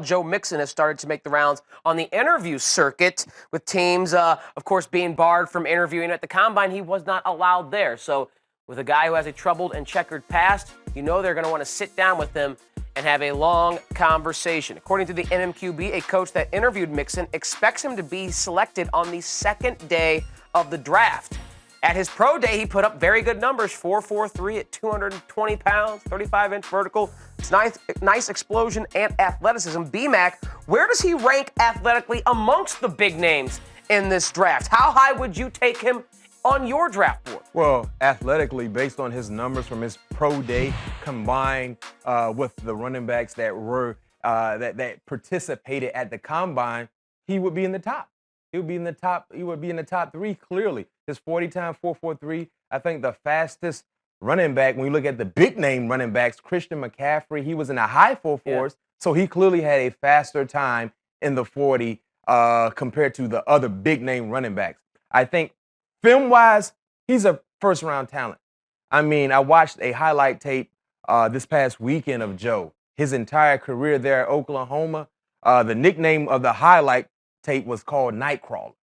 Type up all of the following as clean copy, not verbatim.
Joe Mixon has started to make the rounds on the interview circuit with teams, of course, being barred from interviewing at the Combine. He was not allowed there. So with a guy who has a troubled and checkered past, you know they're going to want to sit down with him and have a long conversation. According to the NMQB, a coach that interviewed Mixon expects him to be selected on the second day of the draft. At his pro day, he put up very good numbers, 4.43 at 220 pounds, 35-inch vertical. It's nice explosion and athleticism. B-Mac, where does he rank athletically amongst the big names in this draft? How high would you take him on your draft board? Well, athletically, based on his numbers from his pro day, combined with the running backs that were that participated at the Combine, he would be in the top. He would be in the top. He would be in the top three clearly. His 40 time 4.43. I think the fastest running back, when you look at the big name running backs, Christian McCaffrey, he was in the high 4.4s. Yeah. So he clearly had a faster time in the 40 compared to the other big name running backs. I think film wise, he's a first round talent. I mean, I watched a highlight tape this past weekend of Joe. His entire career there at Oklahoma, the nickname of the highlight tape was called Nightcrawler.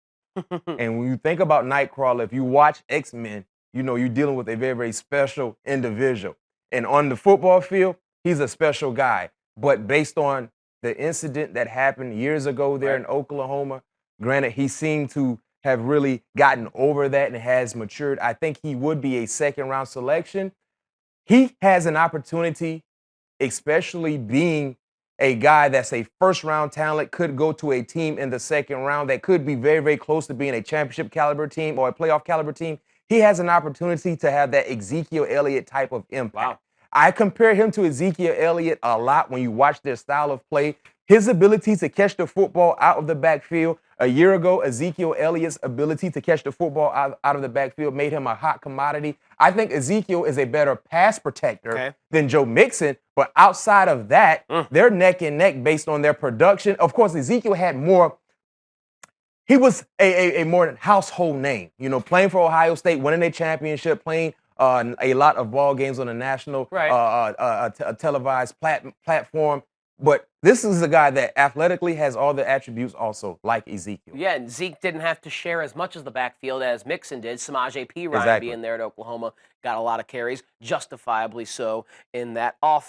And when you think about Nightcrawler, if you watch X-Men, you know you're dealing with a very, very special individual. And on the football field, he's a special guy. But based on the incident that happened years ago there in Oklahoma, granted, he seemed to have really gotten over that and has matured. I think he would be a second-round selection. He has an opportunity, especially being a guy that's a first-round talent, could go to a team in the second round that could be very, very close to being a championship caliber team or a playoff caliber team. He has an opportunity to have that Ezekiel Elliott type of impact. Wow. I compare him to Ezekiel Elliott a lot when you watch their style of play. His ability to catch the football out of the backfield. A year ago, Ezekiel Elliott's ability to catch the football out of the backfield made him a hot commodity. I think Ezekiel is a better pass protector than Joe Mixon, but outside of that, they're neck and neck based on their production. Of course, Ezekiel had more. He was a more household name, you know, playing for Ohio State, winning a championship, playing a lot of ball games on a national televised platform. But this is a guy that athletically has all the attributes also, like Ezekiel. Yeah, and Zeke didn't have to share as much as the backfield as Mixon did. Samaje Perine being there at Oklahoma got a lot of carries, justifiably so, in that offense.